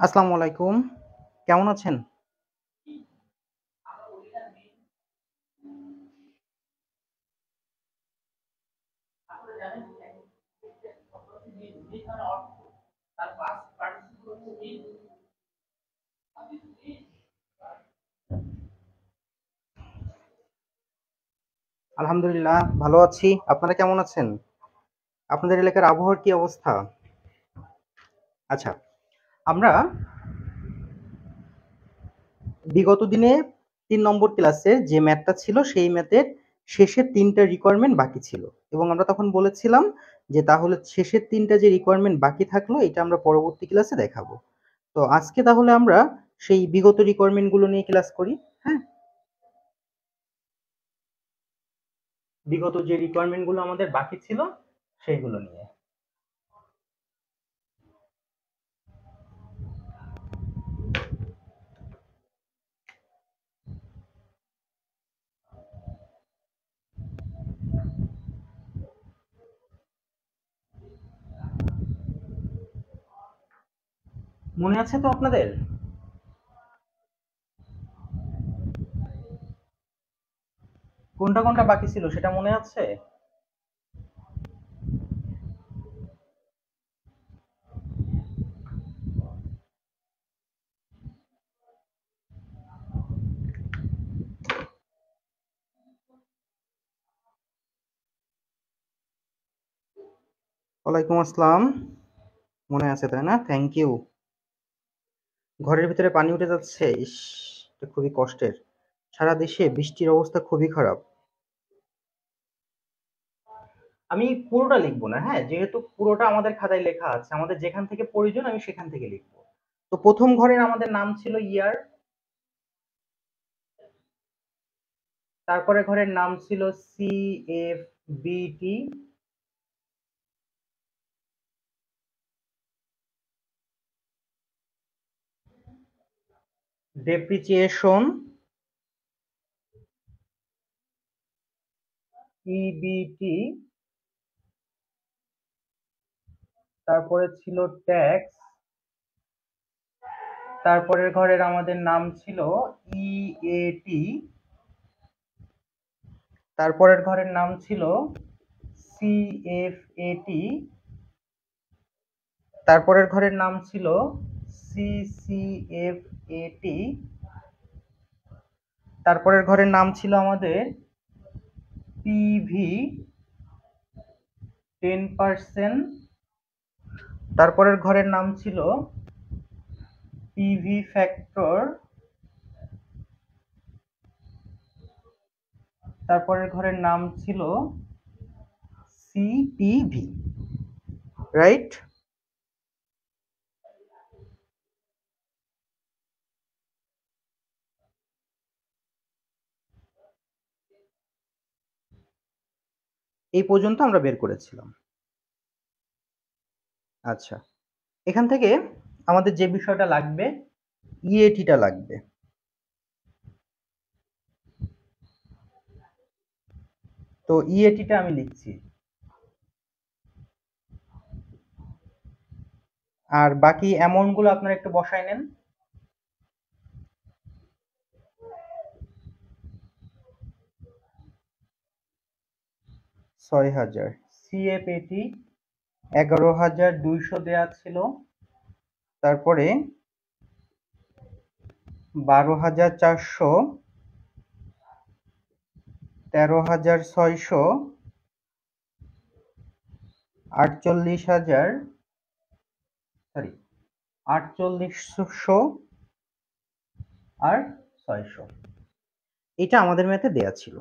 আসসালামু আলাইকুম। কেমন আছেন? আলহামদুলিল্লাহ ভালো আছি। আপনারা কেমন আছেন? আপনাদের এলাকার আবহাওয়ার কি অবস্থা? আচ্ছা, আমরা বিগত দিনে ৩ নম্বর ক্লাসের যে ম্যাথটা ছিল সেই ম্যাথের শেষের ৩ টা রিকোয়ারমেন্ট বাকি ছিল। এবং আমরা তখন বলেছিলাম যে তাহলে শেষের ৩ টা যে রিকোয়ারমেন্ট বাকি থাকলো এটা আমরা পরবর্তী ক্লাসে দেখাবো। তো আজকে তাহলে আমরা সেই বিগত রিকোয়ারমেন্ট গুলো নিয়ে ক্লাস করি। হ্যাঁ? বিগত যে রিকোয়ারমেন্ট গুলো আমাদের বাকি ছিল সেইগুলো নিয়ে। মনে আছে তো আপনাদের? কোনটা কোনটা বাকি ছিল সেটা মনে আছে? ওয়ালাইকুম আসসালাম। মনে আছে তাই না? Thank you. ঘরের ভিতরে পানি উঠে যাচ্ছে। ইস! এটা খুবই কষ্টের। সারা দেশে বৃষ্টির অবস্থা খুবই খারাপ। আমি পুরোটা লিখবো না, হ্যাঁ? যেহেতু পুরোটা আমাদের খাতায় লেখা আছে, আমাদের যেখান থেকে প্রয়োজন আমি সেখান থেকে লিখবো। তো প্রথম ঘরের আমাদের নাম ছিল ইয়ার, তারপরে ঘরের নাম ছিল CFBT, ডেপ্রিচিয়েশন EBT, তারপরে ছিল ট্যাক্স, তারপরের ঘরের আমাদের নাম ছিল EAT, তারপরের ঘরের নাম ছিল CFAT, তারপরের ঘরের নাম ছিল CCFAT, তারপরের ঘরের নাম ছিল আমাদের PV 10%, তারপরের ঘরের নাম ছিল PV ফ্যাক্টর, তারপরের ঘরের নাম ছিল CPV, রাইট? এই পর্যন্ত আমরা বের করেছিলাম। আচ্ছা, এখান থেকে আমাদের যে বিষয়টা লাগবে ইএটিটা লাগবে। তো ইএটিটা আমি লিখছি, আর বাকি অ্যামাউন্ট গুলো আপনারা একটু বসায় নেন। ৬,০০০। সিএফএটি ১১,২০০ দেয়া ছিল, তারপরে ১২,৪০০, ১৩,৬০০, ৪৮,০০০, সরি ৪৮০০ আর ৬০০। এটা আমাদের ম্যাথে দেয়া ছিল।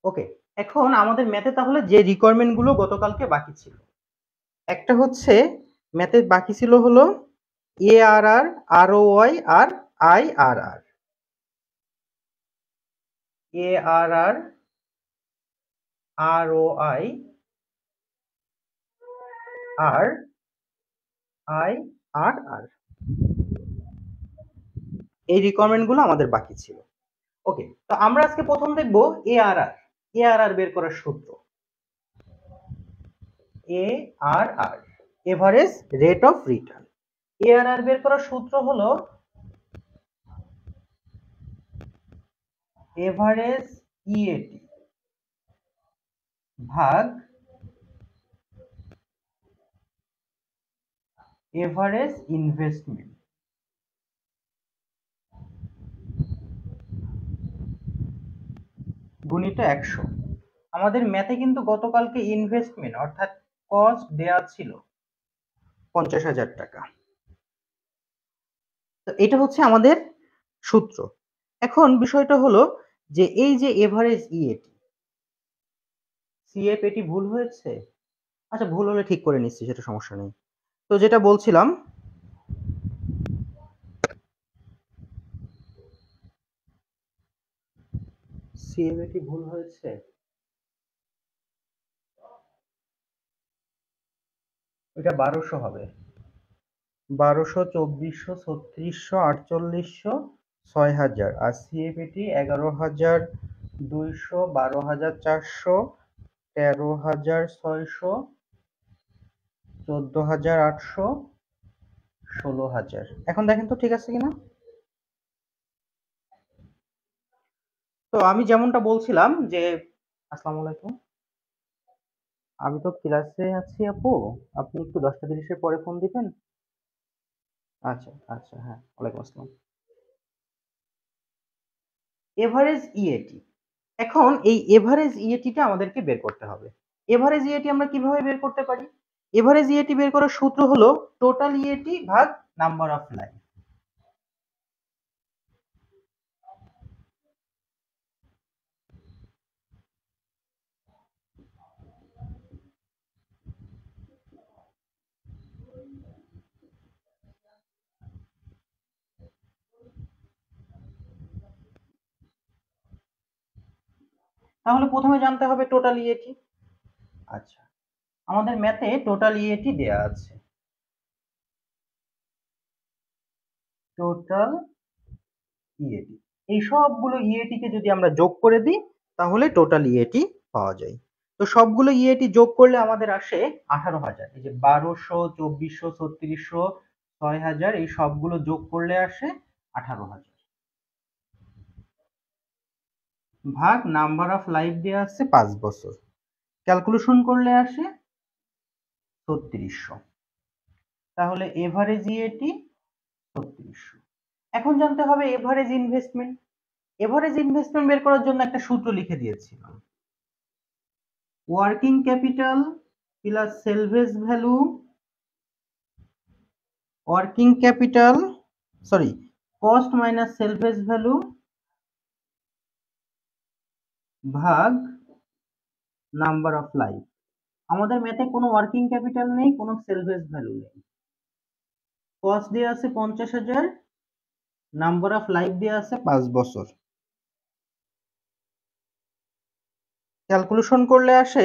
ওকে, এখন আমাদের ম্যাথে তাহলে যে রিকোয়ারমেন্ট গুলো গতকালকে বাকি ছিল, একটা হচ্ছে ম্যাথে বাকি ছিল হলো ARR, ROI আর IRR। ARR, ROI আর IRR, এই রিকোয়ারমেন্ট গুলো আমাদের বাকি ছিল। ওকে, তো আমরা আজকে প্রথম দেখব ARR। ARR বের করার সূত্র। ARR, average rate of return. ARR বের করার সূত্র হলো এভারেজ ইএটি ভাগ এভারেজ ইনভেস্টমেন্ট গুণিত 100। আমাদের ম্যাথে কিন্তু গতকালকে ইনভেস্টমেন্ট অর্থাৎ কস্ট দেয়া ছিল 50,000 টাকা। তো এটা হচ্ছে আমাদের সূত্র। এখন বিষয়টা হলো যে এই যে এভারেজ ইএটি, সিএফ এটি ভুল হয়েছে, আচ্ছা ভুল হলে ঠিক করে নিচ্ছি, সেটা সমস্যা নেই। তো যেটা বলছিলাম, সিএফ এটি ভুল হয়েছে, এটা 1200 হবে, 1200, 2400, 3600, 4800, 6000, আর সিএফ এটি 11,200, 12,400, 13,600, 14,800, 16,000। এখন দেখেন তো ঠিক আছে কিনা। তো আমি যেমনটা বলছিলাম যে, আসসালামু আলাইকুম, আমি তো ক্লাসে আছি আপু, আপনি একটু 10টা 30-এর পরে ফোন দিবেন। আচ্ছা আচ্ছা, হ্যাঁ, ওয়ালাইকুম আসসালাম। এভারেজ ইএটি, এখন এই এভারেজ ইএটিটা আমাদেরকে বের করতে হবে। এভারেজ ইএটি আমরা কিভাবে বের করতে পারি? এভারেজ ইএটি বের করার সূত্র হলো টোটাল ইএটি ভাগ নাম্বার অফ লাইন। তাহলে প্রথমে জানতে হবে টোটাল ইএটি। আচ্ছা, আমাদের ম্যাথে টোটাল ইএটি দেয়া আছে, টোটাল ইএটি। এই সবগুলো ইএটি কে যদি আমরা যোগ করে দিই তাহলে টোটাল ইএটি পাওয়া যায়। তো সবগুলো ইএটি যোগ করলে আমাদের আসে 18,000। এই যে 1200, 2400, 3600, 6000, এই সবগুলো যোগ করলে আসে 18,000 ভাগ নাম্বার অফ লাইফ দেওয়া আছে 5 বছর, ক্যালকুলেশন করলে আসে 3600। তাহলে এভারেজ ইএটি 3600। এখন জানতে হবে এভারেজ ইনভেস্টমেন্ট। এভারেজ ইনভেস্টমেন্ট বের করার জন্য একটা সূত্র লিখে দিয়েছিলাম, working capital plus salvage value, working capital sorry cost minus salvage value ভাগ নাম্বার অফ লাইফ। আমাদের ম্যাথে কোনো ওয়ার্কিং ক্যাপিটাল নেই, কোনো সেলভেজ ভ্যালু নেই। কস্ট দেওয়া আছে 50,000, নাম্বার অফ লাইফ দেওয়া আছে 5 বছর, ক্যালকুলেশন করলে আসে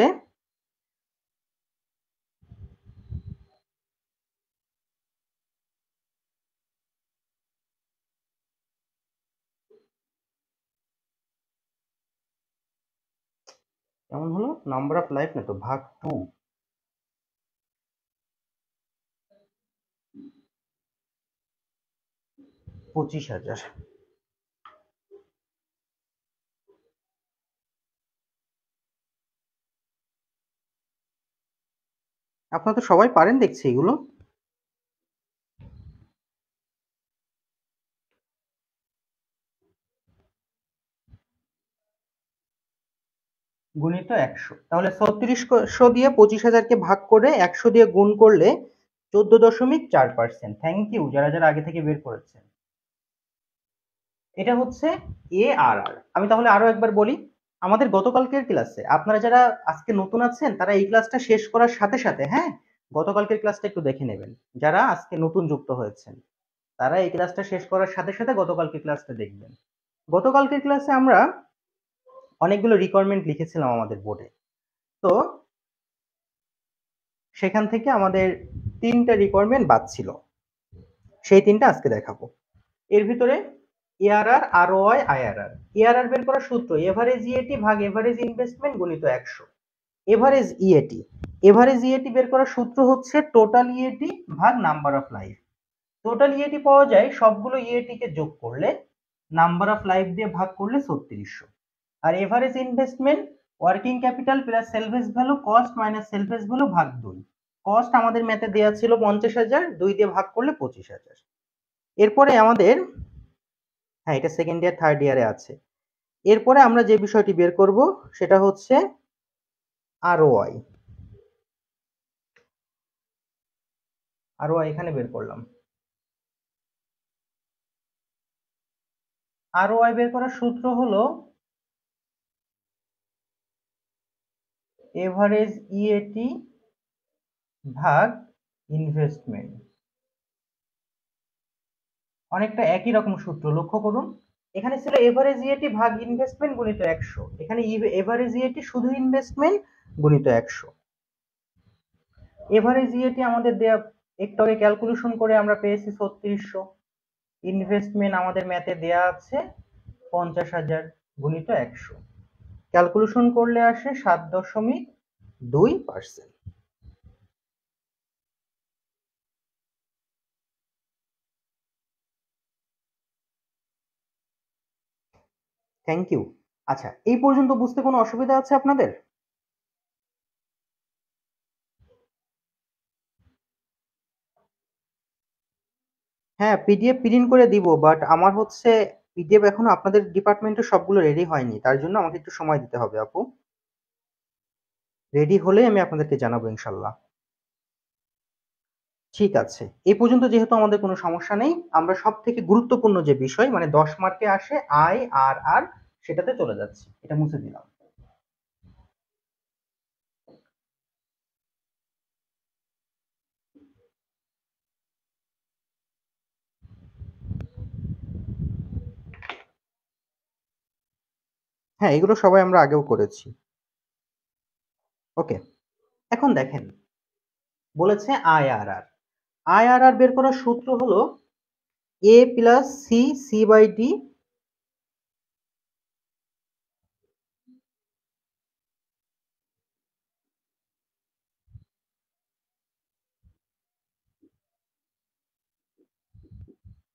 কেমন হলো, নাম্বার অফ লাইফ না তো, ভাগ 2, 25,000। আপনারা তো সবাই পারেন দেখছি এগুলো। গুণিত 100, তাহলে 3600 দিয়ে 25,000-কে ভাগ করে 100 দিয়ে গুণ করলে 14.4%। থ্যাংক ইউ যারা যারা আগে থেকে বের করেছেন। এটা হচ্ছে ARR। আমি তাহলে আরো একবার বলি, আমাদের গতকালকের ক্লাসে আপনারা যারা আজকে নতুন আছেন তারা এই ক্লাসটা শেষ করার সাথে সাথে, হ্যাঁ, গতকালকের ক্লাসটা একটু দেখে নেবেন। যারা আজকে নতুন যুক্ত হয়েছেন তারা এই ক্লাসটা শেষ করার সাথে সাথে গতকালকের ক্লাসটা দেখবেন। গতকালকের ক্লাসে আমরা অনেকগুলো রিকোয়ারমেন্ট লিখেছিলাম আমাদের বোর্ডে। তো সেখান থেকে আমাদের 3টা রিকোয়ারমেন্ট বাদ ছিল, সেই 3টা আজকে দেখাবো। এর ভিতরে এআরআর, আরওআই, আইআরআর। এআরআর বের করার সূত্র এভারেজ ইএটি ভাগ এভারেজ ইনভেস্টমেন্ট গুণিত 100। এভারেজ ইএটি, এভারেজ ইএটি বের করার সূত্র হচ্ছে টোটাল ইএটি ভাগ number of life. Total EAT পাওয়া যায় সবগুলো ইএটি কে যোগ করলে, নাম্বার অফ লাইফ দিয়ে ভাগ করলে 3600। আর average investment working capital plus salvage value cost minus salvage value ভাগ 2। কস্ট আমাদের ম্যাথে দেওয়া ছিল 50,000, 2 দিয়ে ভাগ করলে 25,000। এরপরে আমাদের, হ্যাঁ এটা সেকেন্ড ইয়ার থার্ড ইয়ারে আছে। এরপরে আমরা যে বিষয়টি বের করব সেটা হচ্ছে আরওআই। আরওআই এখানে বের করলাম। আরওআই বের করার সূত্র হলো এভারেজ ইএটি ভাগ ইনভেস্টমেন্ট। অনেকটা একই রকম সূত্র, লক্ষ্য করুন। এখানে ছিল এভারেজ ইএটি ভাগ ইনভেস্টমেন্ট গুণিত 100, এখানে এভারেজ ইএটি শুধু ইনভেস্টমেন্ট গুণিত 100। এভারেজ ইএটি আমাদের দেয়া একটু আগে ক্যালকুলেশন করে আমরা পেয়েছি 3600। ইনভেস্টমেন্ট আমাদের ম্যাথে দেয়া আছে 50,000 গুণিত 100, ক্যালকুলেশন করলে আসে 7.2%। Thank you. আচ্ছা, এই পর্যন্ত বুঝতে কোনো অসুবিধা আছে আপনাদের? হ্যাঁ, পিডিএফ প্রিন্ট করে দিব, বাট আমার হচ্ছে পিডিএফ এখনো আপনাদের ডিপার্টমেন্টে সবগুলো রেডি হয়নি, তার জন্য আমাকে একটু সময় দিতে হবে আপু। রেডি হলে আমি আপনাদেরকে জানাবো ইনশাল্লাহ। ঠিক আছে, এই পর্যন্ত যেহেতু আমাদের কোনো সমস্যা নেই, আমরা সব থেকে গুরুত্বপূর্ণ যে বিষয় মানে 10 মার্কে আসে আই আর আর, সেটাতে চলে যাচ্ছি। এটা মুছে দিলাম। হ্যাঁ, এগুলো সবাই আমরা আগেও করেছি। ওকে, এখন দেখেন বলেছে আইআরআর। আইআরআর বের করার সূত্র হলো A plus C, C by D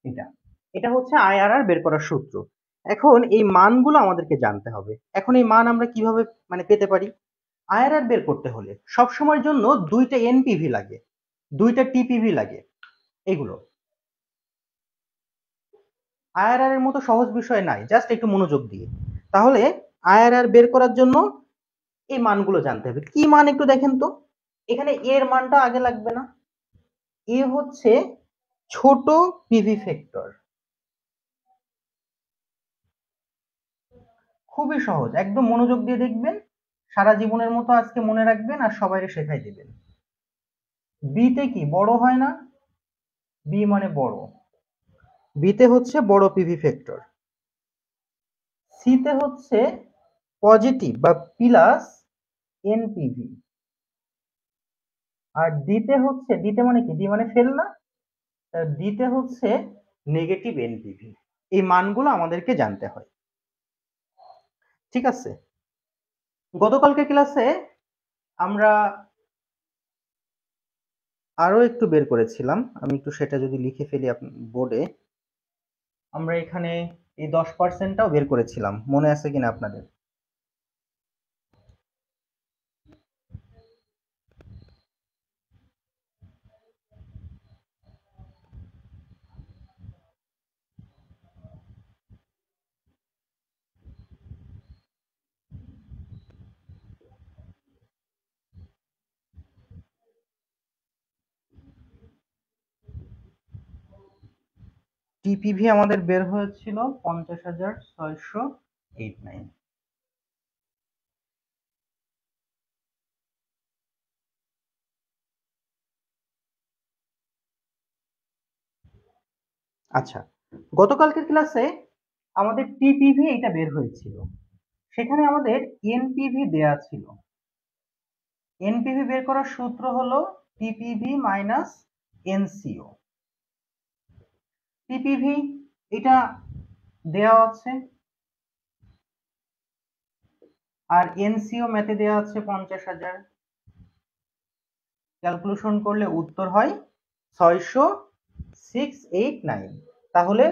এটা, এটা হচ্ছে আইআরআর বের করার সূত্র। এখন এই মানগুলো আমাদেরকে জানতে হবে। এখন এই মান আমরা কিভাবে মানে পেতে পারি? আইআরআর বের করতে হলে সব সময়ের জন্য দুইটা এনপিভি লাগে, দুইটা টিপিভি লাগে। এগুলো আইআরআর এর মতো সহজ বিষয় নাই, জাস্ট একটু মনোযোগ দিয়ে। তাহলে আইআরআর বের করার জন্য এই মানগুলো জানতে হবে। কি মান একটু দেখেন তো। এখানে এর মানটা আগে লাগবে না? এ হচ্ছে ছোট পিভি ফ্যাক্টর। খুবই সহজ, একদম মনোযোগ দিয়ে দেখবেন, সারা জীবনের মতো আজকে মনে রাখবেন আর সবাইকে শেখাই দিবেন। বিতে কি বড় হয় না? বি মানে বড়, বিতে হচ্ছে বড় পিভি ফ্যাক্টর। সিতে হচ্ছে পজিটিভ বা প্লাস এনপিভি। আর ডিতে হচ্ছে, ডিতে মানে কি, ডি মানে ফেল না, ডিতে হচ্ছে নেগেটিভ এনপিভি। এই মানগুলো আমাদেরকে জানতে হয়। ঠিক আছে, গতকালকে ক্লাসে আমরা আরো একটু বের করেছিলাম, আমি একটু সেটা যদি লিখে ফেলি বোর্ডে। আমরা এখানে এই 10%টাও বের করেছিলাম, মনে আছে কিনা আপনাদের? টিপিভি আমাদের বের হয়েছিল 50,689। আচ্ছা, গতকালকের ক্লাসে আমাদের টিপিভি এটা বের হয়েছিল, সেখানে আমাদের এনপিভি দেয়া ছিল। এনপিভি বের করার সূত্র হলো টিপিভি মাইনাস এনসিও। টিপিভি এটা দেওয়া আছে, আর এনসিও ম্যাথে দেওয়া আছে 50,000। ক্যালকুলেশন করলে উত্তর হয় 6,689। তাহলে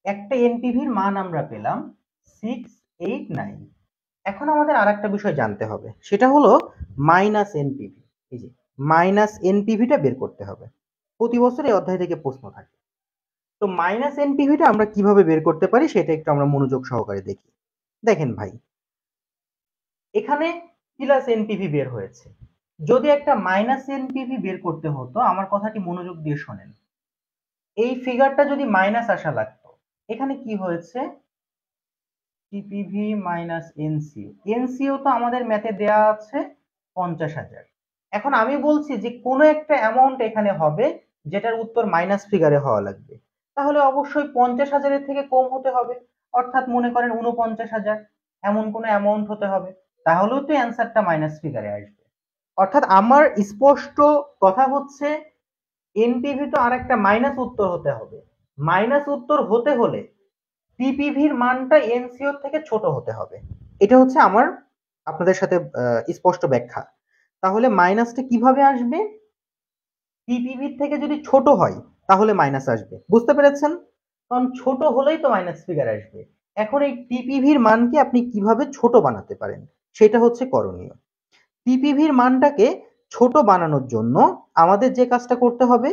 একটা এনপিভির মান আমরা পেলাম 689। এখন আমাদের আর একটা বিষয় জানতে হবে, সেটা হলো মাইনাস এনপিভি। এই যে মাইনাস এনপিভিটা বের করতে হবে, প্রতি বছর এই অধ্যায় থেকে প্রশ্ন থাকে। তো মাইনাস এনপিভিটা আমরা কিভাবে বের করতে পারি সেটা একটু আমরা মনোযোগ সহকারে দেখি। দেখেন ভাই, এখানে প্লাস এনপিভি বের হয়েছে। যদি একটা মাইনাস এনপিভি বের করতে হতো, আমার কথাটি মনোযোগ দিয়ে শোনেন, এই ফিগারটা যদি মাইনাস আসা লাগতো, এখানে কি হয়েছে, টিপিভি মাইনাস এনসিও। এনসিও তো আমাদের ম্যাথে দেয়া আছে 50,000। এখন আমি বলছি যে কোনো একটা অ্যামাউন্ট এখানে হবে যেটার উত্তর মাইনাস ফিগারে হওয়া লাগবে, তাহলে অবশ্যই 50,000-এর থেকে কম হতে হবে, অর্থাৎ মনে করেন 49,000, এমন কোনো অ্যামাউন্ট হতে হবে, তাহলেও তো অ্যান্সারটা মাইনাস ফিগারে আসবে। অর্থাৎ আমার স্পষ্ট কথা হচ্ছে, এনপিভি তো আর একটা মাইনাস উত্তর হতে হবে। মাইনাস উত্তর হতে হলে টিপিভির মানটা এনসিওর থেকে ছোট হতে হবে। এটা হচ্ছে আমার আপনাদের সাথে স্পষ্ট ব্যাখ্যা। তাহলে মাইনাসটা কিভাবে আসবে, টিপিভির থেকে যদি ছোট হয় তাহলে মাইনাস আসবে, বুঝতে পেরেছেন? কারণ ছোট হলেই তো মাইনাস ফিগার আসবে। এখন এই টিপিভির মানকে আপনি কিভাবে ছোট বানাতে পারেন সেটা হচ্ছে করণীয়। টিপিভির মানটাকে ছোট বানানোর জন্য আমাদের যে কাজটা করতে হবে,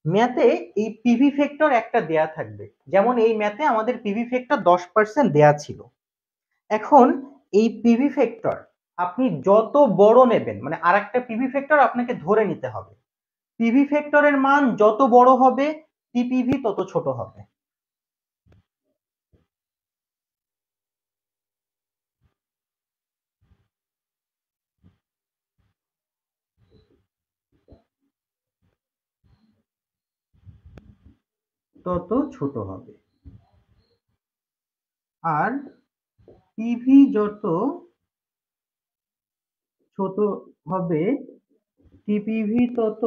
ম্যাথে এই পিভি ফ্যাক্টর একটা দেয়া থাকবে। যেমন এই ম্যাথে আমাদের পিভি ফ্যাক্টর 10% দেয়া ছিল। এখন এই পিভি ফ্যাক্টর আপনি যত বড় নেবেন, মানে আরেকটা পিভি ফ্যাক্টর আপনাকে ধরে নিতে হবে, পিভি ফ্যাক্টরের মান যত বড় হবে টিপিভি তত ছোট হবে। তত ছোট হবে। আর পিভি যত ছোট হবে টিপিভি তত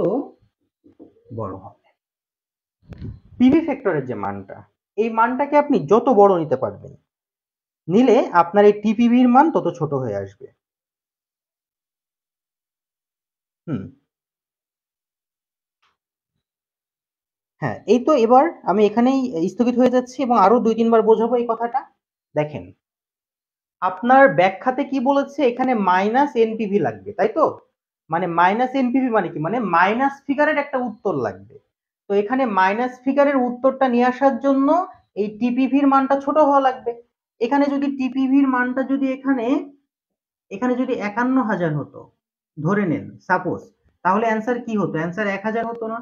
বড় হবে। পিভি ফ্যাক্টরের যে মানটা, এই মানটাকে আপনি যত বড় নিতে পারবেন, নিলে আপনার এই টিপিভির মান তত ছোট হয়ে আসবে। হুম, হ্যাঁ, এই তো এবার আমি এখানেই স্থগিত হয়ে যাচ্ছি এবং আরো 2-3 বার বোঝাবো এই কথাটা। দেখেন, আপনার ব্যাখ্যাতে কি বলেছে, এখানে মাইনাস এনপিভি লাগবে, তাই তো? মানে মাইনাস এনপিভি মানে কি, মানে মাইনাস ফিগারের একটা উত্তর লাগবে। তো এখানে মাইনাস ফিগারের উত্তরটা নিয়ে আসার জন্য এই টিপিভির মানটা ছোট হওয়া লাগবে। এখানে যদি টিপিভির মানটা যদি এখানে এখানে যদি 51,000 হতো, ধরে নেন সাপোজ, তাহলে অ্যান্সার কি হতো, অ্যান্সার 1,000 হতো না?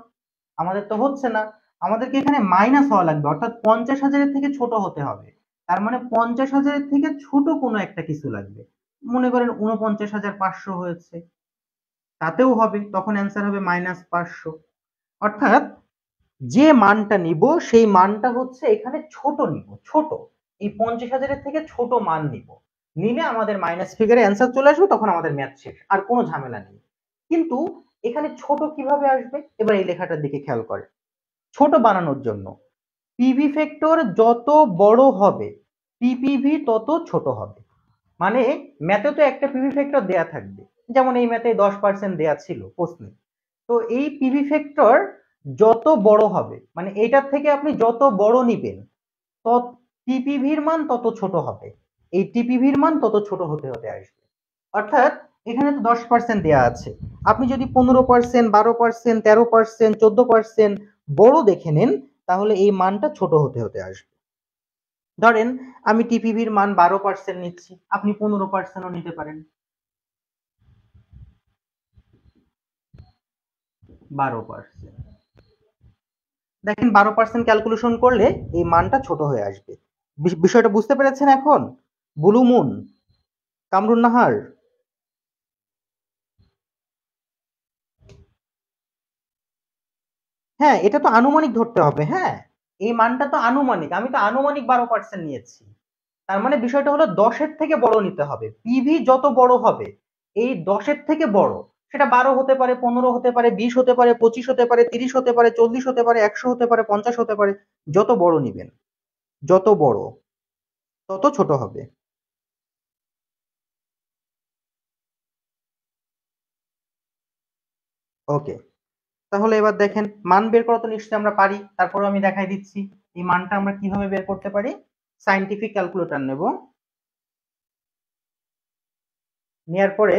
আমাদের তো হচ্ছে না, আমাদেরকে এখানে মাইনাস হওয়া লাগবে, অর্থাৎ 50,000-এর থেকে ছোট হতে হবে। তার মানে 50,000-এর থেকে ছোট কোনো একটা কিছু লাগবে। মনে করেন 49,500 হয়েছে, তাতেও হবে, তখন অ্যান্সার হবে -500। অর্থাৎ যে মানটা নিব সেই মানটা হচ্ছে এখানে ছোট নিব, ছোট, এই 50,000-এর থেকে ছোট মান নিব, নিলে আমাদের মাইনাস ফিগারে অ্যান্সার চলে আসবে, তখন আমাদের ম্যাথ শেষ, আর কোনো ঝামেলা নেই। কিন্তু এখানে ছোট কিভাবে আসবে, এবার এই লেখাটার দিকে খেয়াল করে, ছোট বানানোর জন্য পিভি ফ্যাক্টর যত বড় হবে টিপিভি তত ছোট হবে। মানে ম্যাথে তো একটা পিভি ফ্যাক্টর দেয়া থাকবে, যেমন এই ম্যাথে 10% দেয়া ছিল প্রশ্নে। তো এই পিভি ফ্যাক্টর যত বড় হবে, মানে এটার থেকে আপনি যত বড় নিবেন, তত টিপিভির মান তত ছোট হবে, এই টিপিভির মান তত ছোট হতে হতে আসবে। অর্থাৎ এখানে তো 10% দেয়া আছে, আপনি যদি 15%, 12%, 13%, 14% বড় দেখে নেন, তাহলে এই মানটা ছোট হতে হতে আসবে। ধরেন আমি টিপিভির মান 12% নিচ্ছি, আপনি 15%ও নিতে পারেন। 12%, দেখেন 12% ক্যালকুলেশন করলে এই মানটা ছোট হয়ে আসবে। বিষয়টা বুঝতে পেরেছেন এখন? Blue moon, Kamrun Nahar. হ্যাঁ, এটা তো আনুমানিক ধরতে হবে। হ্যাঁ, এই মানটা তো আনুমানিক, আমি তো আনুমানিক 12% নিয়েছি। তার মানে বিষয়টা হলো 10-এর থেকে বড় নিতে হবে, পিভি যত বড় হবে এই 10-এর থেকে বড়, সেটা 12 হতে পারে, 15 হতে পারে, 20 হতে পারে, 25 হতে পারে, 30 হতে পারে, 40 হতে পারে, 100 হতে পারে, 50 হতে পারে, যত বড় নিবেন, যত বড় তত ছোট হবে। ওকে, তাহলে এবার দেখেন মান বের করা তো নিশ্চয়ই আমরা পারি, তারপরে আমি দেখাই দিচ্ছি এই মানটা আমরা কিভাবে বের করতে পারি। সায়েন্টিফিক ক্যালকুলেটর নেব, নেওয়ার পরে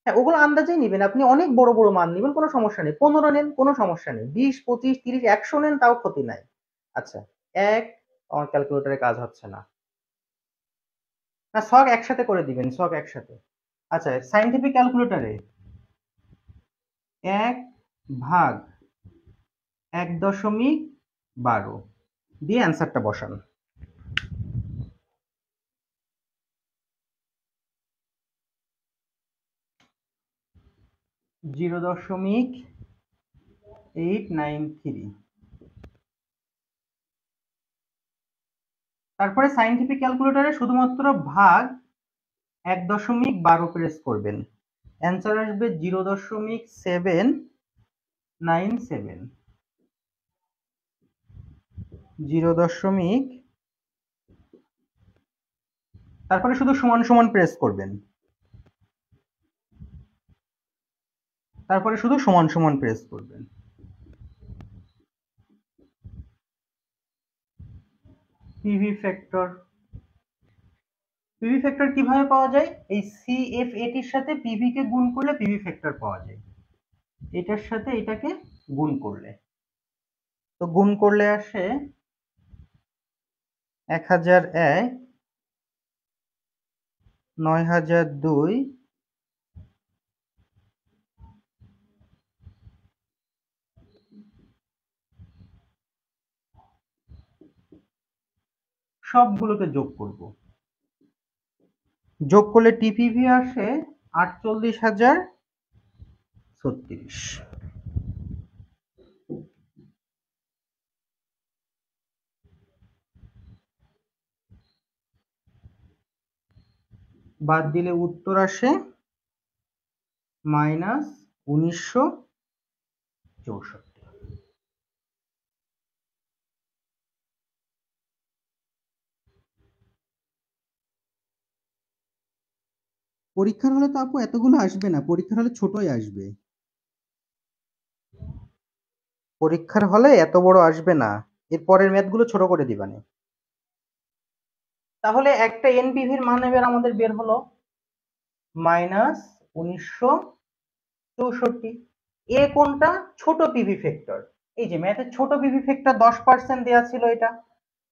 হ্যাঁ ওগুলো আন্দাজেই নিবেন, আপনি অনেক বড় বড় মান নিবেন কোনো সমস্যা নেই, 15 নেন কোনো সমস্যা নেই, 20 25 30 100 নেন তাও ক্ষতি নাই। আচ্ছা, এক, আমার ক্যালকুলেটরে কাজ হচ্ছে না, না সব একসাথে করে দিবেন, সব একসাথে। আচ্ছা, সায়েন্টিফিক ক্যালকুলেটরে 1/1.12 দিয়ে অ্যান্সারটা বসান। 0.893। তারপরে সায়েন্টিফিক ক্যালকুলেটরে শুধুমাত্র ভাগ 1.12 প্রেস করবেন, অ্যান্সার আসবে 0.797। 0. তারপরে শুধু সমান সমান প্রেস করবেন, তারপরে শুধু সমান সমান প্রেস করবেন। পিভি ফ্যাক্টর, পিভি ফ্যাক্টর কিভাবে পাওয়া যায়? এই সিএফএটির সাথে পিভি কে গুণ করলে পিভি ফ্যাক্টর পাওয়া যায়, এটার সাথে এটাকে গুণ করলে, তো গুণ করলে আসে 1001, 9002, সবগুলোকে যোগ করব, যোগ করলে টিপিভি আসে 48,036। বাদ দিলে উত্তর আসে -1964। পরীক্ষার হলে তো আপু এতগুলো আসবে না, পরীক্ষার হলে ছোটই আসবে, পরীক্ষার হলে এত বড় আসবে না, এর পরের ম্যাথগুলো ছোট করে দিবানে। তাহলে একটা এনপিভির মান এবার আমাদের বের হলো -1964। এ কোনটা? ছোট পিভি ফ্যাক্টর, এই যে ম্যাথের ছোট পিভি ফ্যাক্টর 10% দেওয়া ছিল এটা,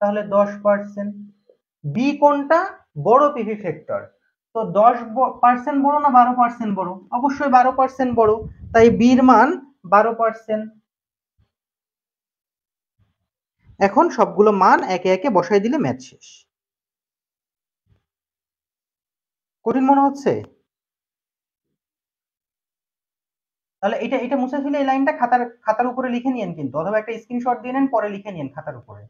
তাহলে 10%। বি কোনটা? বড় পিভি ফ্যাক্টর, তো 10% বড় না 12% বড়? অবশ্যই 12% বড়, তাই বির মান 12%। এখন সবগুলো মান একে একে বসাই দিলে ম্যাথ শেষ। কঠিন মনে হচ্ছে? তাহলে এটা এটা মুছে ফেলে এই লাইনটা খাতার খাতার উপরে লিখে নিয়েন কিন্তু, অথবা একটা স্ক্রিনশট দিয়ে নেন, পরে লিখে নিন খাতার উপরে।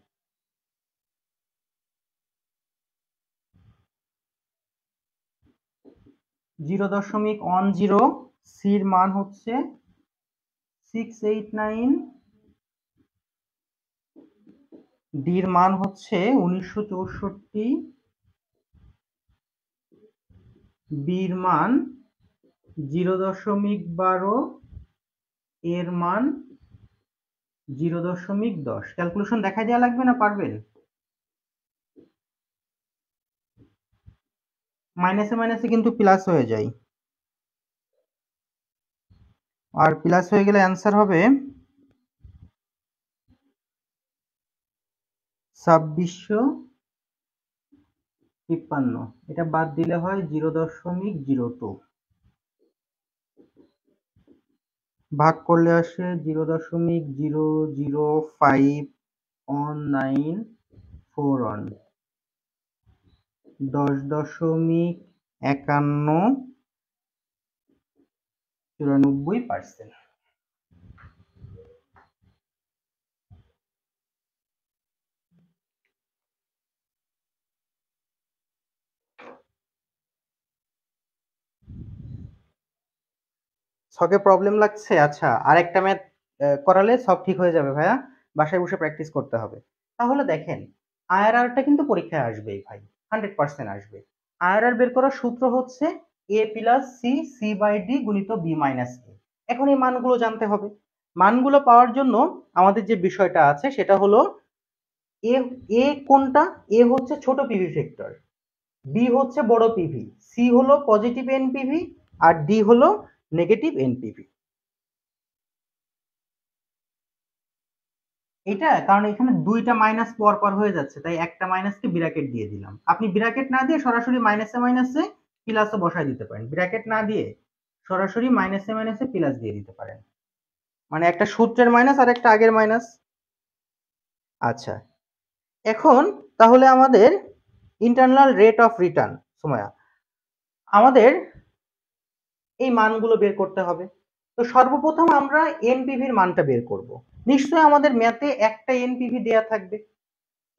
0.10, সির মান হচ্ছে 689, ডির মান হচ্ছে 1964, বির মান 0.12, এর মান 0.10। ক্যালকুলেশন দেখাই দেওয়া লাগবে না, পারবেন? মাইনাসে মাইনাসে কিন্তু প্লাস হয়ে যায়, আর প্লাস হয়ে গেলে অ্যান্সার হবে 2653। এটা বাদ দিলে হয় 0.02, ভাগ করলে আসে 0.0051941, 10.5194%। ছকে প্রবলেম লাগছে? আচ্ছা, আরেকটা ম্যাথ করালে সব ঠিক হয়ে যাবে ভাইয়া, বাসায় বসে প্র্যাকটিস করতে হবে। তাহলে দেখেন আইআরআরটা কিন্তু পরীক্ষায় আসবেই ভাই, 100% আসবে। আইআরআর বের করার সূত্র হচ্ছে A plus C C by D গুণিত বি মাইনাস এ। এখন এই মানগুলো জানতে হবে। মানগুলো পাওয়ার জন্য আমাদের যে বিষয়টা আছে সেটা হলো এ এ কোনটা, এ হচ্ছে ছোট পিভি ফ্যাক্টর, বি হচ্ছে বড় পিভি, সি হলো পজিটিভ এনপিভি, আর ডি হলো নেগেটিভ এনপিভি। এটা কারণ এখানে দুইটা মাইনাস পর পর হয়ে যাচ্ছে, তাই একটা মাইনাসকে ব্র্যাকেট দিয়ে দিলাম। আপনি ব্র্যাকেট না দিয়ে সরাসরি মাইনাসে মাইনাসে প্লাসও বসায় দিতে পারেন, ব্র্যাকেট না দিয়ে সরাসরি মাইনাসে মাইনাসে প্লাস দিয়ে দিতে পারেন, মানে একটা সূত্রের মাইনাস আর একটা আগের মাইনাস। আচ্ছা, এখন তাহলে আমাদের ইন্টারনাল রেট অফ রিটার্ন সময়া আমাদের এই মানগুলো বের করতে হবে। তো সর্বপ্রথম আমরা এনপিভির মানটা বের করব। নিশ্চয়ই আমাদের ম্যাথে একটা এনপিভি দেয়া থাকবে,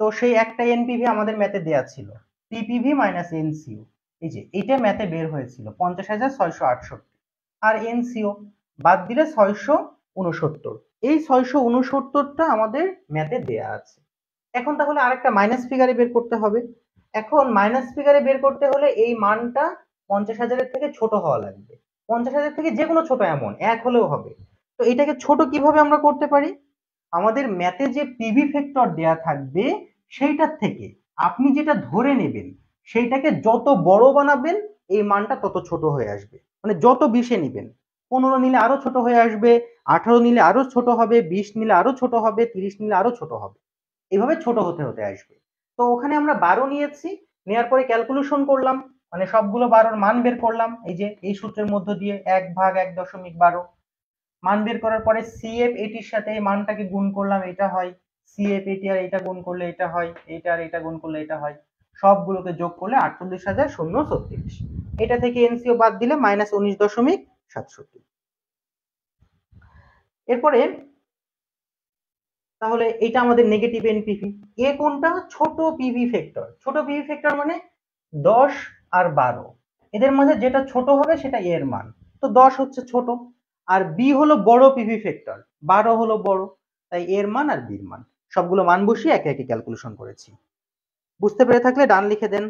তো সেই একটা এনপিভি আমাদের ম্যাথে দেয়া ছিল পিপিভি মাইনাস এনসিও। এই যে এটা ম্যাথে বের হয়েছিল 50,668, আর এনসিও বাদ দিলে 669। এই 669টা আমাদের ম্যাথে দেয়া আছে। এখন তাহলে আরেকটা মাইনাস ফিগারে বের করতে হবে। এখন মাইনাস ফিগারে বের করতে হলে এই মানটা 50,000-এর থেকে ছোট হওয়া লাগবে। 50,000 থেকে যে কোনো ছোট এমন এক হলেও হবে। তো এটাকে ছোট কিভাবে আমরা করতে পারি? আমাদের ম্যাথে যে পিভি ফ্যাক্টর দেয়া থাকবে সেইটার থেকে আপনি যেটা ধরে নেবেন সেইটাকে যত বড় বানাবেন এই মানটা তত ছোট হয়ে আসবে। মানে যত 20-এ নিবেন, 15 নিলে আরো ছোট হয়ে আসবে, 18 নিলে আরো ছোট হবে, 20 নিলে আরো ছোট হবে, 30 নিলে আরো ছোট হবে, এভাবে ছোট হতে হতে আসবে। তো ওখানে আমরা 12 নিয়েছি, নেওয়ার পরে ক্যালকুলেশন করলাম, মানে সবগুলো 12-র মান বের করলাম এই যে এই সূত্রের মধ্য দিয়ে 1/1.12। মান বের করার পরে সিএফ এটির সাথে এই মানটাকে গুণ করলাম, এটা হয় সিএফ এটি, আর এটা গুণ করলে এটা হয়, এটা আর এটা গুণ করলে এটা হয়, সবগুলোকে যোগ করলে 48,036। এটা থেকে এনসিও বাদ দিলে -19.67। এরপরে তাহলে এটা আমাদের নেগেটিভ এনপিভি। এ কোনটা? ছোট পিভি ফ্যাক্টর। ছোট পিভি ফ্যাক্টর মানে 10 আর 12, এদের মাঝে যেটা ছোট হবে সেটা এর মান। তো 10 হচ্ছে ছোট, আর বি হলো বড় পিভি ফ্যাক্টর, 12 হলো বড়, তাই এর মান আর বির মান সবগুলো মান বসিয়ে একে একে ক্যালকুলেশন করেছি। বুঝতে পেরে থাকলে ডান লিখে দেন।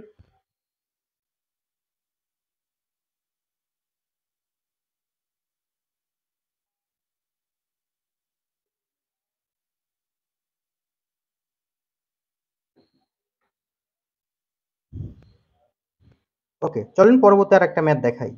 ওকে, চলেন পরবর্তী আর একটা ম্যাথ দেখাই।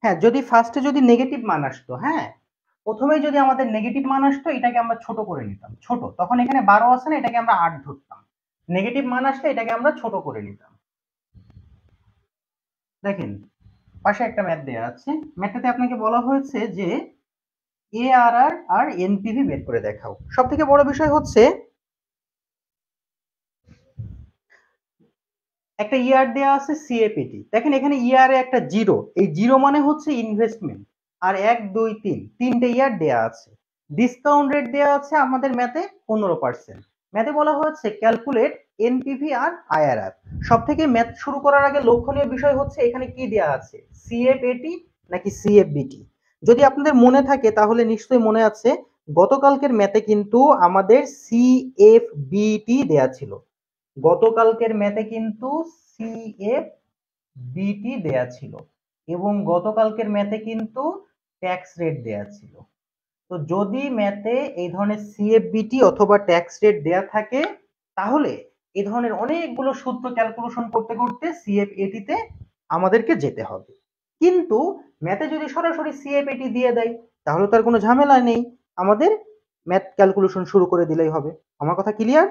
হ্যাঁ, যদি ফার্স্টে যদি নেগেটিভ মান আসতো, হ্যাঁ, প্রথমেই যদি আমাদের নেগেটিভ মান আসতো, এটাকে আমরা ছোট করে নিতাম, ছোট, তখন এখানে 12 আছে না, এটাকে আমরা 8 ধরতাম। নেগেটিভ মান আসলে এটাকে আমরা ছোট করে নিতাম। দেখেন পাশে একটা ম্যাথ দেয়া আছে, ম্যাথটাতে আপনাকে বলা হয়েছে যে এআরআর আর এনপিভি বের করে দেখাও। সব থেকে বড় বিষয় হচ্ছে একটা ইয়ার দেয়া আছে সিএপিটি, দেখেন এখানে ইয়ারে একটা জিরো, এই জিরো মানে হচ্ছে ইনভেস্টমেন্ট, আর 1 2 3 তিনটে ইয়ার দেয়া আছে। ডিসকাউন্ট রেট দেয়া আছে আমাদের ম্যাথে 15%। ম্যাথে বলা হয়েছে ক্যালকুলেট এনপিভি আর আইআরআর। সব থেকে ম্যাথ শুরু করার আগে লক্ষণীয় বিষয় হচ্ছে এখানে কি দেয়া আছে, সিএফএটি নাকি সিএফবিটি। যদি আপনাদের মনে থাকে তাহলে নিশ্চয়ই মনে আছে গতকালকের ম্যাথে কিন্তু আমাদের সিএফবিটি দেয়া ছিল, গতকালকের ম্যাথে কিন্তু সিএফবিটি দেয়া ছিল, এবং গতকালকের ম্যাথে কিন্তু ট্যাক্স রেট দেয়া ছিল। তো যদি ম্যাথে এই ধরনের সিএফবিটি অথবা ট্যাক্স রেট দেয়া থাকে, তাহলে এই ধরনের অনেকগুলো সূত্র ক্যালকুলেশন করতে করতে সিএফএটি তে আমাদেরকে যেতে হবে। কিন্তু ম্যাথে যদি সরাসরি সিএফএটি দিয়ে দেয় তাহলে তো আর কোনো ঝামেলা নেই, আমাদের ম্যাথ ক্যালকুলেশন শুরু করে দিলেই হবে। আমার কথা ক্লিয়ার?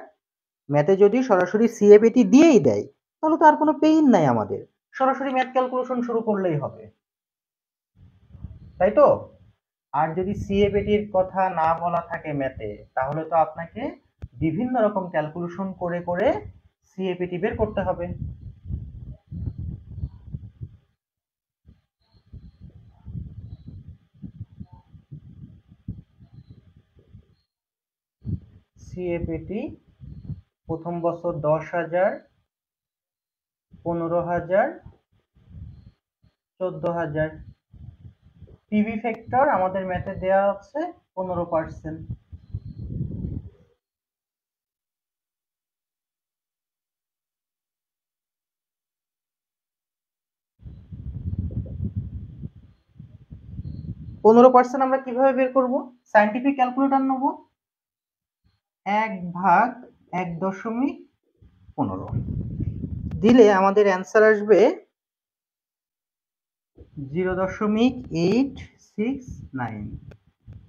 ম্যাথে যদি সরাসরি সিএফএটি দিয়েই দেয় তাহলে তো আর কোনো পেইন নাই, আমাদের সরাসরি ম্যাথ ক্যালকুলেশন শুরু করলেই হবে, তাই তো? আর যদি সিএফএটির কথা না বলা থাকে ম্যাথে, তাহলে তো আপনাকে বিভিন্ন রকম ক্যালকুলেশন করে করে সিএফএটি বের করতে হবে। সিএফএটি প্রথম বছর 10,000, 15,000, 14,000। পিভি ফ্যাক্টর আমাদের ম্যাথে দেওয়া আছে 15%। পনেরো পার্সেন্ট আমরা কিভাবে বের করব? সাইন্টিফিক ক্যালকুলেটর নেব, 1/1.15 দিলে আমাদের অ্যান্সার আসবে 0.869।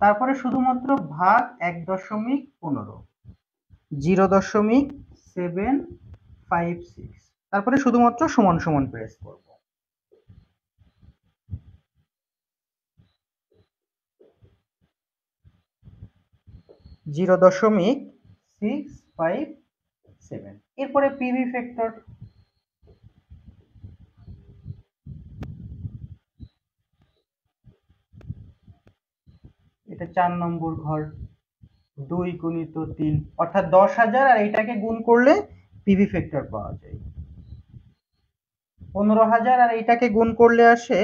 তারপরে শুধুমাত্র ভাগ 1.15, 0.756। তারপরে শুধুমাত্র সমান সমান প্রেস করব। 0.657। এরপরে পিভি ফ্যাক্টর, এটা 4 নম্বর ঘর, 2 গুণিত 3 অর্থাৎ 10,000, আর এইটাকে গুণ করলে পিভি ফ্যাক্টর পাওয়া যায় 15,000, আর এইটাকে গুণ করলে আসে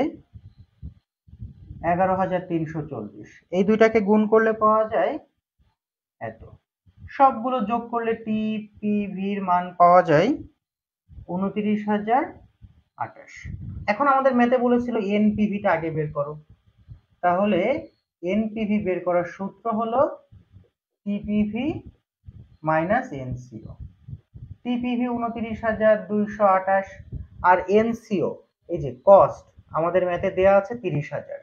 11,340। এই দুইটাকে গুণ করলে পাওয়া যায় এত। সবগুলো যোগ করলে টিপিভির মান পাওয়া যায় 29,028। এখন আমাদের ম্যাথে বলেছিল এনপিভিটা আগে বের করো, তাহলে এনপিভি বের করার সূত্র হলো টিপিভি মাইনাস এনসিও। টিপিভি 29,228, আর এনসিও এই যে কস্ট আমাদের ম্যাথে দেয়া আছে 30,000।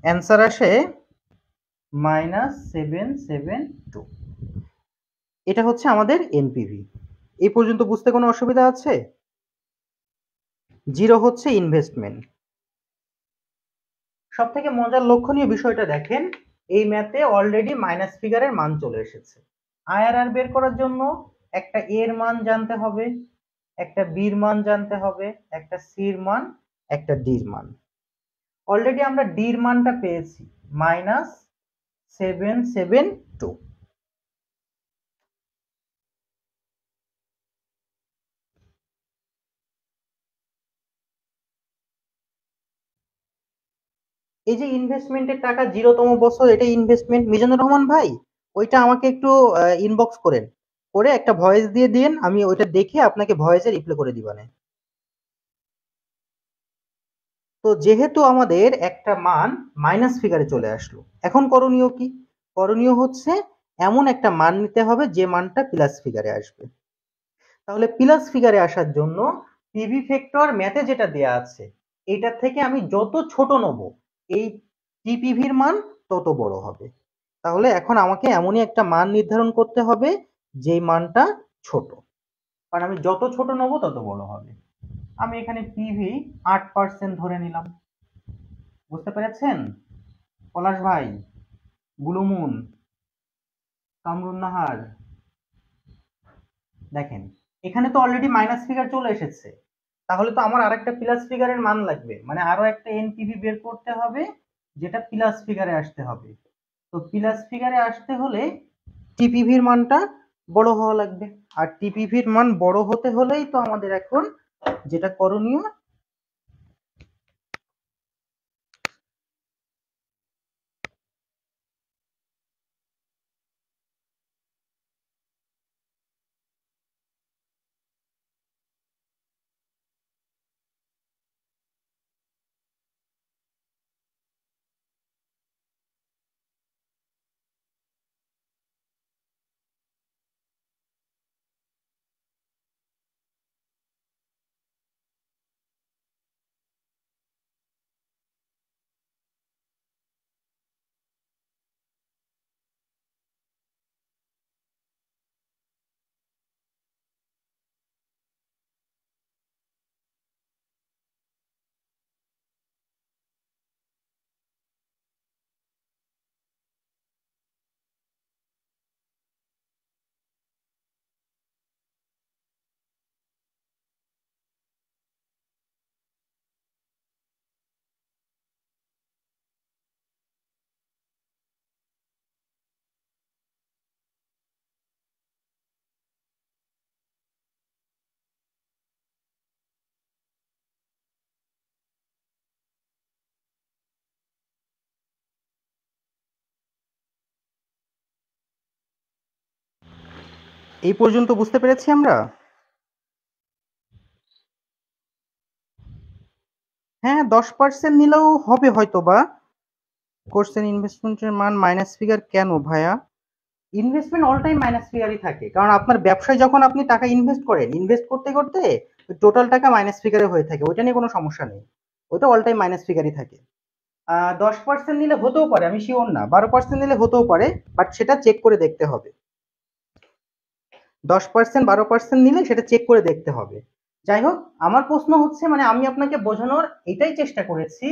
অ্যান্সার আসে -772। এটা হচ্ছে আমাদের এনপিভি। এই পর্যন্ত বুঝতে কোনো অসুবিধা আছে? জিরো হচ্ছে ইনভেস্টমেন্ট। সব থেকে মজার লক্ষণীয় বিষয়টা দেখেন, এই ম্যাথে অলরেডি মাইনাস ফিগারের মান চলে এসেছে। আইআরআর বের করার জন্য একটা এর মান জানতে হবে, একটা বির মান জানতে হবে, একটা সির মান, একটা ডির মান। অলরেডি আমরা ডির মানটা পেয়েছি -772। এই যে ইনভেস্টমেন্টের টাকা 0তম বছর, এটা ইনভেস্টমেন্ট। মিজানুর রহমান ভাই, ওইটা আমাকে একটু ইনবক্স করেন, করে একটা ভয়েস দিয়ে দিন, আমি ওইটা দেখে আপনাকে ভয়েসে রিপ্লাই করে দিবানে। তো যেহেতু আমাদের একটা মান মাইনাস ফিগারে চলে আসলো, এখন করণীয় কি? করণীয় হচ্ছে এমন একটা মান নিতে হবে যে মানটা প্লাস ফিগারে আসবে। তাহলে প্লাস ফিগারে আসার জন্য পিভি ফ্যাক্টর ম্যাথে যেটা দেয়া আছে এটার থেকে আমি যত ছোট নেব এই টিপিভির মান তত বড় হবে। তাহলে এখন আমাকে এমনই একটা মান নির্ধারণ করতে হবে যে মানটা ছোট, কারণ আমি যত ছোট নেব তত বড় হবে। আমি এখানে পিভি 8% ধরে নিলাম। বুঝতে পেরেছেন পলাশ ভাই, বুলুমুন, কামরুন নাহার? দেখেন এখানে তো অলরেডি মাইনাস ফিগার চলে এসেছে, তাহলে তো আমার আরেকটা প্লাস ফিগারের মান লাগবে, মানে আরো একটা এনপিভি বের করতে হবে যেটা প্লাস ফিগারে আসতে হবে। তো প্লাস ফিগারে আসতে হলে টিপিভির মানটা বড় হওয়া লাগবে, আর টিপিভির মান বড় হতে হলেই তো আমাদের এখন যেটা করণীয়, এই পর্যন্ত বুঝতে পেরেছি আমরা? হ্যাঁ 10% নিলেও হবে হয়তো বা। কোর্সের ইনভেস্টমেন্টের মান মাইনাস ফিগার কেন ভাইয়া? ইনভেস্টমেন্ট অল টাইম মাইনাস ফিগারই থাকে, কারণ আপনার ব্যবসায় যখন আপনি টাকা ইনভেস্ট করেন, ইনভেস্ট করতে করতে টোটাল টাকা মাইনাস ফিগারে হয়ে থাকে, ওইটা নিয়ে কোনো সমস্যা নেই, ওইটা অল টাইম মাইনাস ফিগারই থাকে। 10% নিলে হতেও পারে, আমি শিওর না, 12% নিলে হতেও পারে, বাট সেটা চেক করে দেখতে হবে। 10% 12% নিলে সেটা চেক করে দেখতে হবে। যাই হোক, আমার প্রশ্ন হচ্ছে, মানে আমি আপনাকে বোঝানোর এটাই চেষ্টা করেছি,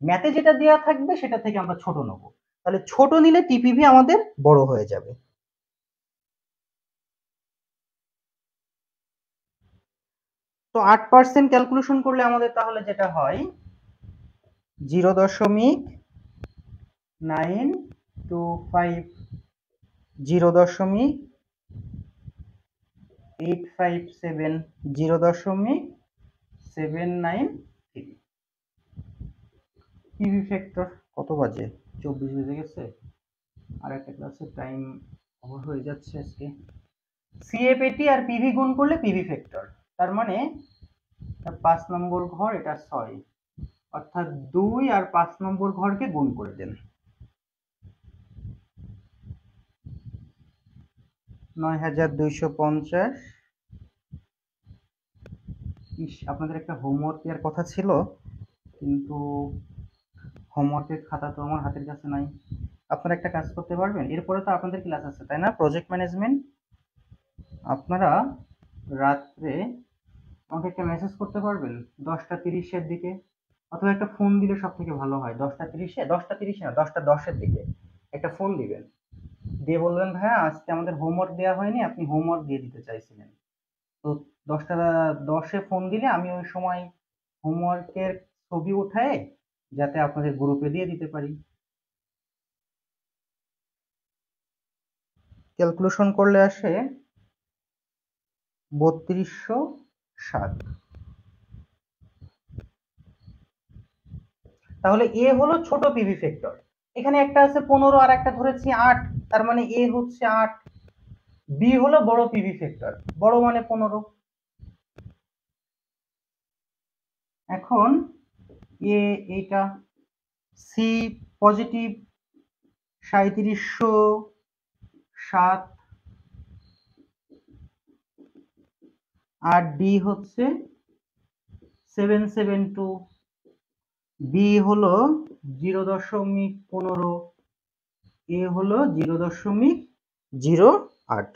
ম্যাথে যেটা দেওয়া থাকবে সেটা থেকে আমরা ছোট নেব, তাহলে ছোট নিলে টিপিভি আমাদের বড় হয়ে যাবে। তো 8% ক্যালকুলেশন করলে আমাদের তাহলে যেটা হয় 0.925, 0.857, 0.793। পিভি ফ্যাক্টর কত বাজে? 24 বেজে গেছে, আর একটা ক্লাসের টাইম ওভার হয়ে যাচ্ছে আজকে। সিএফএটি আর পিভি গুণ করলে পিভি ফ্যাক্টর, তার মানে 5 নম্বর ঘর, এটা 6, অর্থাৎ 2 আর 5 নম্বর ঘরকে গুণ করে দেন, 9250। আপনাদের একটা হোমওয়ার্ক দেওয়ার কথা ছিল, কিন্তু হোমওয়ার্কের খাতা তো আমার হাতের কাছে নাই। আপনারা একটা কাজ করতে পারবেন, এরপরে তো আপনাদের ক্লাস আছে তাই না, প্রজেক্ট ম্যানেজমেন্ট? আপনারা রাত্রে আমাকে একটা মেসেজ করতে পারবেন 10টা 30-এর দিকে, অথবা একটা ফোন দিলে সব থেকে ভালো হয়। 10টা 30-এ, 10টা 30 না, 10টা 10-এর দিকে একটা ফোন দিবেন, দিয়ে বলবেন ভাইয়া আজকে আমাদের হোমওয়ার্ক দেওয়া হয়নি, আপনি হোমওয়ার্ক দিয়ে দিতে চাইছিলেন। তো 10টা 10-এ ফোন দিলে আমি ওই সময় হোমওয়ার্কের ছবি উঠায় যাতে আপনাদের গ্রুপে দিয়ে দিতে পারি। ক্যালকুলেশন করলে আসে 3207। তাহলে এ হলো ছোট পিভি ফ্যাক্টর, এখানে একটা আছে 15 আর একটা ধরেছি 8, তার মানে এ হচ্ছে 8। বি হলো বড় পিভি ফ্যাক্টর, বড় মানে 15। এখন এ এইটা, সি পজিটিভ 3707, আর ডি হচ্ছে 772, বি হলো 0.15, এ হলো 0.08,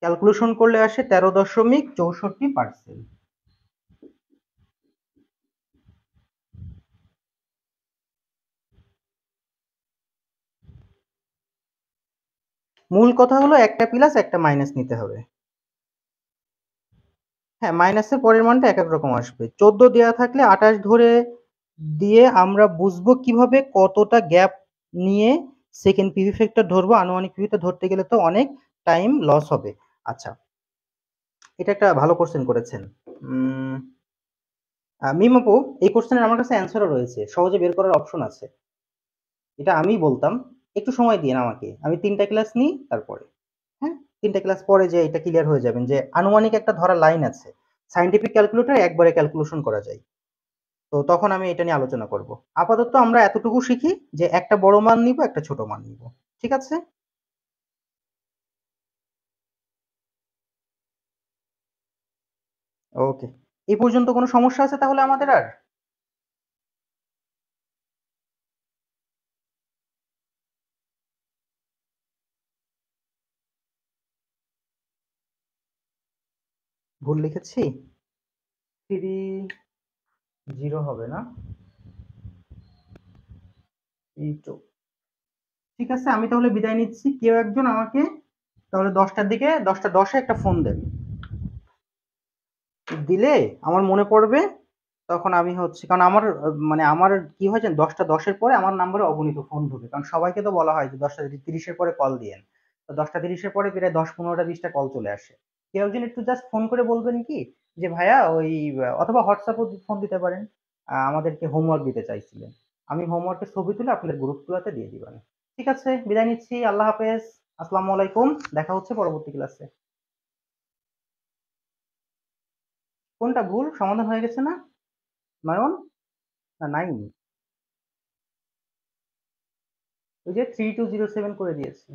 ক্যালকুলেশন করলে আসে 13.64%। মূল কথা হলো একটা প্লাস একটা মাইনাস নিতে হবে। হ্যাঁ, মাইনাসের পরের মানটা এক এক রকম আসবে। 14 দেওয়া থাকলে 28 ধরে দিয়ে আমরা বুঝবো কিভাবে কতটা গ্যাপ নিয়ে সেকেন্ড পিভি ফ্যাক্টর ধরবো। আনুমানিক পিভিটা ধরতে গেলে তো অনেক টাইম লস হবে। আচ্ছা, এটা একটা ভালো কোশ্চেন করেছেন মিম আপু। এই কোশ্চেনের আমার কাছে অ্যান্সারও রয়েছে, সহজে বের করার অপশন আছে। এটা আমিই বলতাম, একটু সময় দিন আমাকে, আমি 3টা ক্লাস নিই তারপরে। হ্যাঁ, 3টা ক্লাস পরে যে এটা ক্লিয়ার হয়ে যাবেন যে আনুমানিক একটা ধরা লাইন আছে, সায়েন্টিফিক ক্যালকুলেটর একবারে ক্যালকুলেশন করা যায়। তো তখন আমি এটা নিয়ে আলোচনা করব। আপাতত আমরা এতটুকু শিখি যে একটা বড় মান নিব, একটা ছোট মান নিব। ঠিক আছে? ওকে। এই পর্যন্ত কোনো সমস্যা আছে তাহলে আমাদের আর? ভুল লিখেছি? 30 হবে না? 32। ঠিক আছে, আমি তাহলে বিদায় নিচ্ছি। কেউ একজন আমাকে তাহলে 10টার দিকে, 10টা 10-এ একটা ফোন দেন। দিলে আমার মনে পড়বে, তখন আমি হচ্ছে, কারণ আমার মানে আমার কি হয় জানেন, 10টা 10-এর পরে আমার নাম্বারে অগণিত ফোন ঢোকে, কারণ সবাইকে তো বলা হয় যে 10টা 30-এর পরে কল দিয়েন। তো 10টা 30-এর পরে প্রায় 10 15টা 20টা কল চলে আসে। কেউ একজন একটু জাস্ট ফোন করে বলবেন কি যে ভাইয়া ওই, অথবা হোয়াটসঅ্যাপও ফোন দিতে পারেন, আমাদেরকে হোমওয়ার্ক দিতে চাইছিলেন, আমি হোমওয়ার্কের ছবি তুলে আপনাদের গ্রুপগুলোতে দিয়ে দিবেন। ঠিক আছে, বিদায় নিচ্ছি। আল্লাহ হাফেজ। আসসালামু আলাইকুম। দেখা হচ্ছে পরবর্তী ক্লাসে। কোনটা ভুল সমাধান হয়ে গেছে না? নয়ন, না 9? ওই যে 3207 করে দিয়েছি।